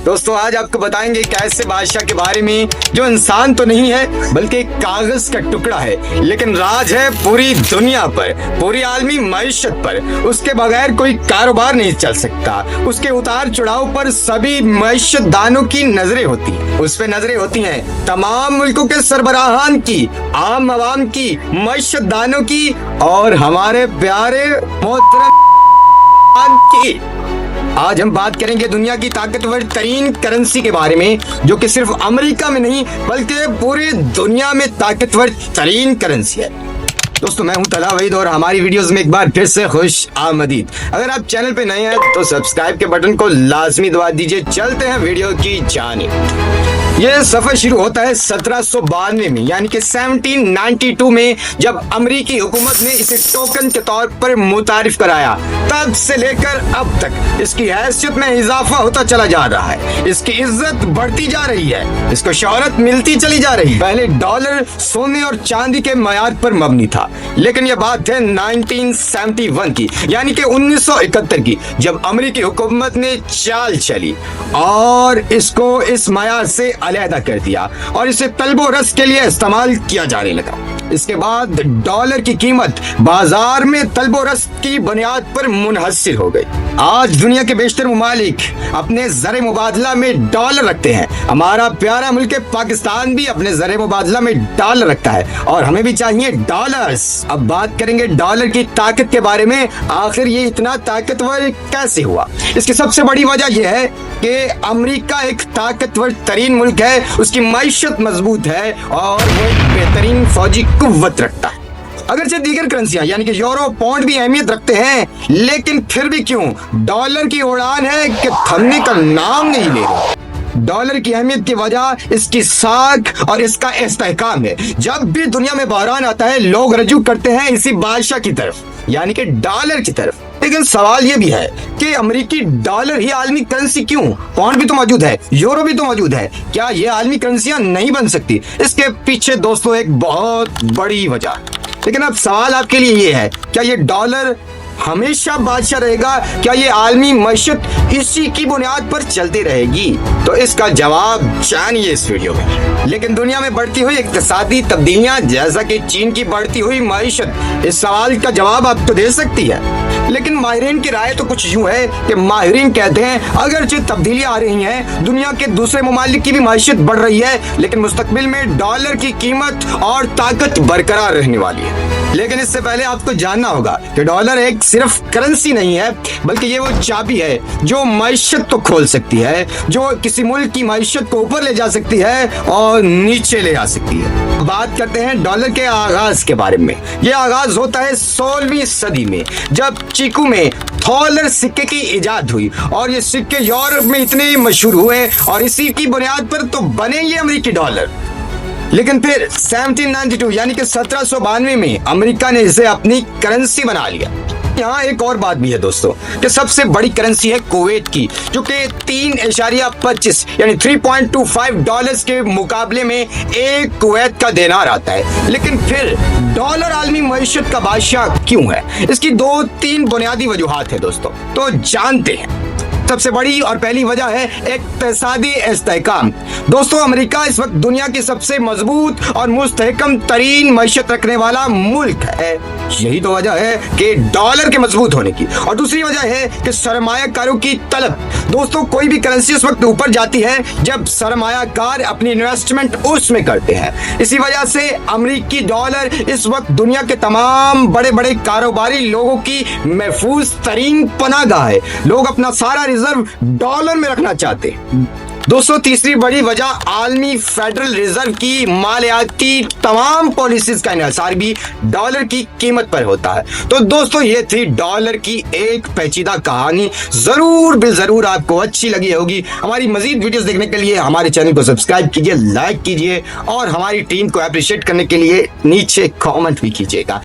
दोस्तों आज आपको बताएंगे एक ऐसे बादशाह के बारे में जो इंसान तो नहीं है बल्कि एक कागज का टुकड़ा है, लेकिन राज है पूरी दुनिया पर, पूरी आलमी मईशत पर। उसके बगैर कोई कारोबार नहीं चल सकता। उसके उतार चढ़ाव पर सभी मईशत दानों की नजरें होती हैं। उस पे नजरें होती हैं तमाम मुल्कों के सरबराहान की, आम आवाम की, मईशत दानों की और हमारे प्यारे मोहतरम की। आज हम बात करेंगे दुनिया की ताकतवर तरीन करेंसी के बारे में, जो कि सिर्फ अमेरिका में नहीं बल्कि पूरी दुनिया में ताकतवर तरीन करेंसी है। दोस्तों मैं हूं तला वहीद और हमारी वीडियोस में एक बार फिर से खुश आमदीद। अगर आप चैनल पे नए हैं तो सब्सक्राइब के बटन को लाजमी दबा दीजिए। चलते हैं वीडियो की जानिब। ये सफर शुरू होता है 1792 में, यानी कि 1792 में, जब अमेरिकी हुकूमत ने इसे टोकन के तौर पर मुतारिफ कराया। तब से लेकर अब तक इसकी हैसियत में इजाफा होता चला जा रहा है। इसकी इज्जत बढ़ती जा रही है, इसको शोहरत मिलती चली जा रही है। पहले डॉलर सोने और चांदी के मयार पर मबनी था, लेकिन यह बात है 1971 की, यानी कि 1971 की, जब अमेरिकी हुकूमत ने चाल चली और इसको इस मयार से अलहदा कर दिया और इसे तलबो रस के लिए इस्तेमाल किया जाने लगा। इसके बाद डॉलर की कीमत बाजार में तलबो रस की बुनियाद पर मुनहसिर हो गई। आज दुनिया के बेशतर मुमालिक अपने ज़र मुबादला में डॉलर रखते हैं। हमारा प्यारा मुल्क पाकिस्तान भी अपने ज़र मुबादला में डॉलर रखता है और हमें भी चाहिए डॉलर्स। अब बात करेंगे डॉलर की ताकत के बारे में। आखिर ये इतना ताकतवर कैसे हुआ? इसकी सबसे बड़ी वजह यह है कि अमेरिका एक ताकतवर तरीन मुल्क है, उसकी मईशत मजबूत है और वो एक बेहतरीन फौजी कुव्वत रखता है। अगरचे दीगर करेंसियां यानी कि यूरो पाउंड भी अहमियत रखते हैं, लेकिन फिर भी क्यों डॉलर की उड़ान है कि थमने का नाम नहीं ले रही। डॉलर की अहमियत की वजह इसकी साख और इसका इस्तेहकाम है। जब भी दुनिया में बहरान आता है लोग रजू करते हैं इसी बादशाह की तरफ, यानी कि डॉलर की तरफ। लेकिन सवाल ये भी है कि अमेरिकी डॉलर ही आलमी करेंसी क्यों? पाउंड भी तो मौजूद है, यूरो भी तो मौजूद है, क्या ये आलमी करेंसियां नहीं बन सकती? इसके पीछे दोस्तों एक बहुत बड़ी वजह। लेकिन अब सवाल आपके लिए ये है, क्या ये डॉलर हमेशा बादशाह रहेगा? क्या ये आलमी मईशत इसी की बुनियाद पर चलती रहेगी? तो इसका जवाब जानिए इस वीडियो में। लेकिन दुनिया में बढ़ती हुई इक्तिसादी तब्दीलियां, जैसा कि चीन की बढ़ती हुई मईशत, इस सवाल का जवाब आपको दे सकती है। लेकिन माहिरीन की राय तो कुछ यूं है कि माहिरीन कहते हैं अगरचे तब्दीलियां आ रही हैं, दुनिया के दूसरे ममालिक की भी मईशत बढ़ रही है, लेकिन मुस्तकबिल में डॉलर की कीमत और ताकत बरकरार रहने वाली है। लेकिन इससे पहले आपको जानना होगा कि डॉलर एक सिर्फ करेंसी नहीं है, बल्कि ये वो चाबी है जो मईशत तो खोल सकती है, जो किसी मुल्क की मईशत को ऊपर ले जा सकती है और नीचे ले आ सकती है। बात करते हैं डॉलर के आगाज के बारे में। ये आगाज होता है 16वीं सदी में, जब चीकू में थॉलर सिक्के की इजाद हुई और ये सिक्के यूरोप में इतने मशहूर हुए और इसी की बुनियाद पर तो बने ये अमेरिकी डॉलर। लेकिन फिर 1792 यानी कि 1792 में अमेरिका ने इसे अपनी करेंसी बना लिया। यहाँ एक और बात भी है दोस्तों कि सबसे बड़ी करेंसी है कुवैत की, जो कि 3.25 यानी 3.25 डॉलर्स के मुकाबले में एक कुवैत का दिनार आता है। लेकिन फिर डॉलर आलमी मईशत का बादशाह क्यों है? इसकी 2-3 बुनियादी वजूहात है दोस्तों, तो जानते हैं। सबसे बड़ी और पहली वजह है इक्तिसादी इस्तेहकाम। दोस्तों अमेरिका इस वक्त दुनिया की सबसे मजबूत और मुस्तहकम तरीन मईशत रखने वाला मुल्क है। यही तो वजह है कि डॉलर के मजबूत होने की। और दूसरी वजह है कि सरमायाकारों की तलब। दोस्तों कोई भी करेंसी उस वक्त ऊपर जाती है जब सरमायाकार अपनी इन्वेस्टमेंट उसमें करते हैं। इसी वजह से अमेरिकी डॉलर इस वक्त दुनिया के तमाम बड़े बड़े कारोबारी लोगों की महफूज तरीन पनाहगाह है। लोग अपना सारा रिजर्व डॉलर में रखना चाहते हैं। दोस्तों तीसरी बड़ी वजह आलमी फेडरल रिजर्व की मालियाती तमाम पॉलिसीज का इन्हिसार भी डॉलर की कीमत पर होता है। तो दोस्तों ये थी डॉलर की एक पेचीदा कहानी। जरूर बिलजरूर आपको अच्छी लगी होगी। हमारी मजीद वीडियोस देखने के लिए हमारे चैनल को सब्सक्राइब कीजिए, लाइक कीजिए और हमारी टीम को अप्रिशिएट करने के लिए नीचे कॉमेंट भी कीजिएगा।